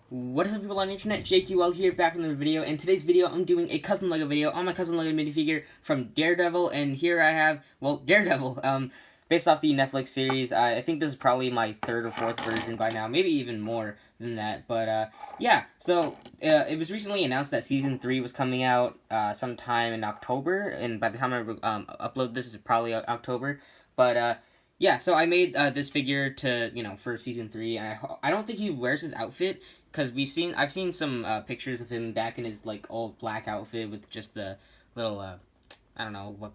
What is up, people on the internet? JQL here, back in the video. In today's video, I'm doing a custom LEGO video on my custom LEGO minifigure from Daredevil, and here I have, well, Daredevil, based off the Netflix series. I think this is probably my third or fourth version by now, maybe even more than that, but, yeah, so, it was recently announced that Season 3 was coming out, sometime in October, and by the time I, upload this, is probably October, but, yeah, so I made this figure to, for Season 3, and I don't think he wears his outfit, because I've seen some pictures of him back in his, like, old black outfit with just the little, I don't know,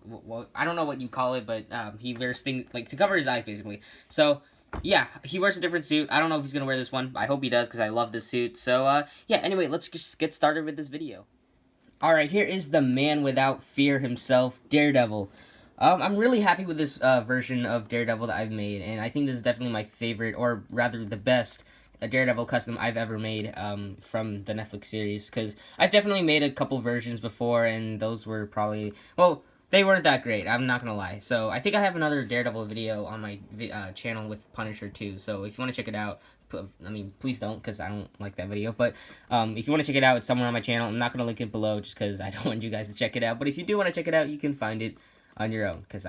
I don't know what you call it, but he wears things, like, to cover his eyes, basically. So, yeah, he wears a different suit. I don't know if he's going to wear this one. I hope he does, because I love this suit. So, yeah, anyway, let's just get started with this video. Alright, here is the man without fear himself, Daredevil. I'm really happy with this version of Daredevil that I've made, and I think this is definitely my favorite, or rather the best, Daredevil custom I've ever made from the Netflix series, because I've definitely made a couple versions before, and those were probably, well, they weren't that great, I'm not gonna lie. So I think I have another Daredevil video on my channel with Punisher too, so if you want to check it out, I mean, please don't, because I don't like that video, but if you want to check it out, it's somewhere on my channel. I'm not going to link it below, just because I don't want you guys to check it out, but if you do want to check it out, you can find it on your own, because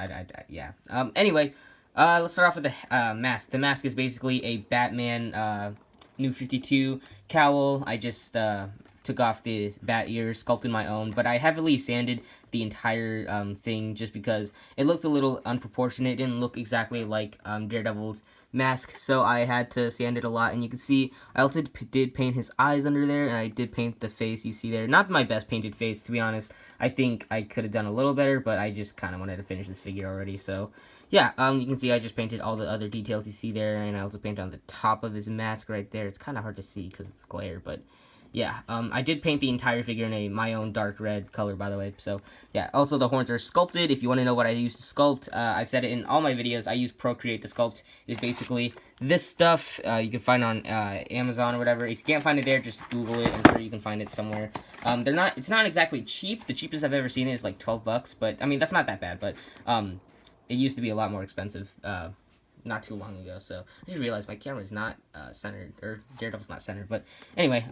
yeah. Anyway, let's start off with the mask. The mask is basically a Batman New 52 cowl. I just took off the bat ears, sculpted my own, but I heavily sanded the entire thing just because it looked a little unproportionate. It didn't look exactly like Daredevil's mask, so I had to sand it a lot, and you can see I also did paint his eyes under there, and I did paint the face you see there. Not my best painted face, to be honest. I think I could have done a little better, but I just kind of wanted to finish this figure already, so yeah, you can see I just painted all the other details you see there, and I also painted on the top of his mask right there. It's kind of hard to see because of the glare, but yeah, I did paint the entire figure in my own dark red color, by the way, so yeah. Also, the horns are sculpted. If you want to know what I use to sculpt, I've said it in all my videos. I use Procreate to sculpt. It's basically this stuff you can find on Amazon or whatever. If you can't find it there, just Google it. I'm sure you can find it somewhere. It's not exactly cheap. The cheapest I've ever seen is like $12, but I mean, that's not that bad, but it used to be a lot more expensive not too long ago, so I just realized my camera is not centered, or Daredevil's not centered, but anyway,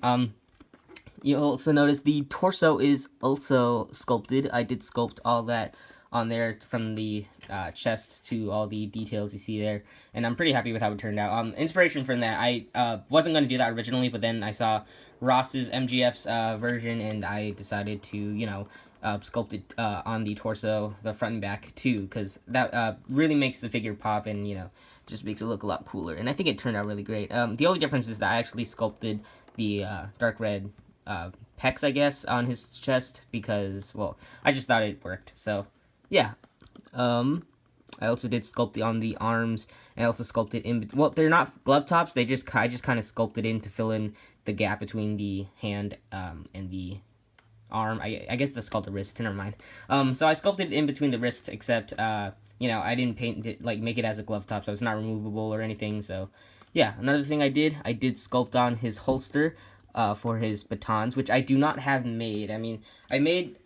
you'll also notice the torso is also sculpted. I did sculpt all that on there, from the chest to all the details you see there, and I'm pretty happy with how it turned out. Inspiration from that, I wasn't going to do that originally, but then I saw Ross's MGF's version, and I decided to, sculpt it on the torso, the front and back too, because that really makes the figure pop, and just makes it look a lot cooler, and I think it turned out really great. The only difference is that I actually sculpted the dark red pecs, I guess, on his chest, because, well, I just thought it worked. So yeah, I also did sculpt on the arms, and I also sculpted in, well, they're not glove tops, I just kind of sculpted in to fill in the gap between the hand and the arm. I guess that's called the wrist, never mind. So I sculpted in between the wrists, except I didn't paint it, like, make it as a glove top, so it's not removable or anything. So yeah, another thing I did sculpt on his holster for his batons, which I do not have made. I mean, I made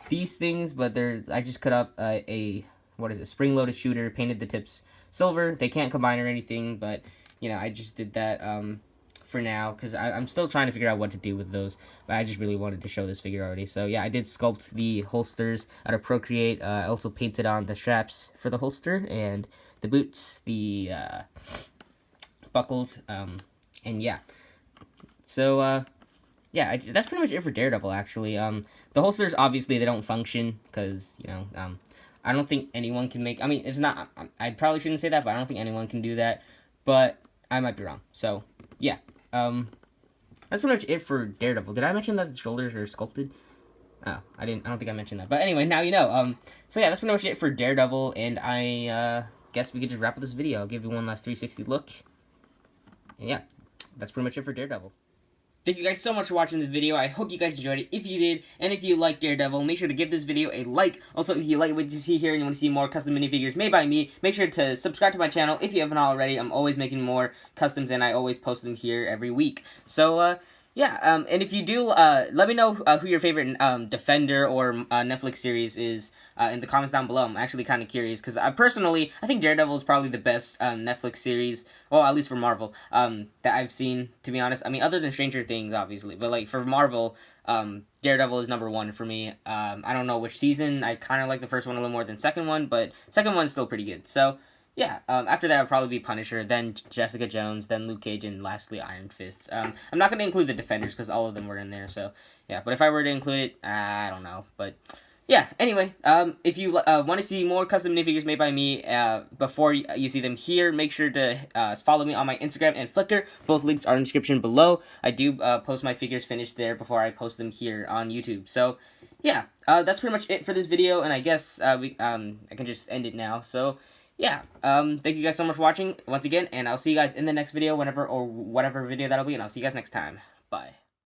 these things, but I just cut up a spring-loaded shooter, painted the tips silver. They can't combine or anything, but I just did that for now, because I'm still trying to figure out what to do with those, but I just really wanted to show this figure already. So yeah, I did sculpt the holsters out of Procreate. I also painted on the straps for the holster, and the boots, the buckles, and yeah. So, yeah, that's pretty much it for Daredevil, actually. The holsters, obviously, they don't function, because, I don't think anyone can make, I mean, it's not, I probably shouldn't say that, but I don't think anyone can do that, but I might be wrong. So, yeah, that's pretty much it for Daredevil. Did I mention that the shoulders are sculpted? Oh, I don't think I mentioned that, but anyway, now you know. So yeah, that's pretty much it for Daredevil, and I, guess we could just wrap up this video. I'll give you one last 360 look, and yeah, that's pretty much it for Daredevil. Thank you guys so much for watching this video. I hope you guys enjoyed it. If you did, and if you like Daredevil, make sure to give this video a like. Also, if you like what you see here and you want to see more custom minifigures made by me, make sure to subscribe to my channel if you haven't already. I'm always making more customs, and I always post them here every week. So, Yeah, and if you do, let me know who your favorite Defender or Netflix series is in the comments down below. I'm actually kind of curious because I think Daredevil is probably the best Netflix series, well, at least for Marvel, that I've seen. To be honest, I mean, other than Stranger Things, obviously, but like for Marvel, Daredevil is number one for me. I don't know which season. I kind of like the first one a little more than second one, but second one's still pretty good. So. Yeah, after that would probably be Punisher, then Jessica Jones, then Luke Cage, and lastly Iron Fist. I'm not going to include the Defenders because all of them were in there, so yeah. But if I were to include it, I don't know. But yeah, anyway, if you want to see more custom minifigures made by me before you see them here, make sure to follow me on my Instagram and Flickr. Both links are in the description below. I do post my figures finished there before I post them here on YouTube. So yeah, that's pretty much it for this video, and I guess I can just end it now. So. Yeah, thank you guys so much for watching once again, and I'll see you guys in the next video, whatever video that'll be, and I'll see you guys next time. Bye.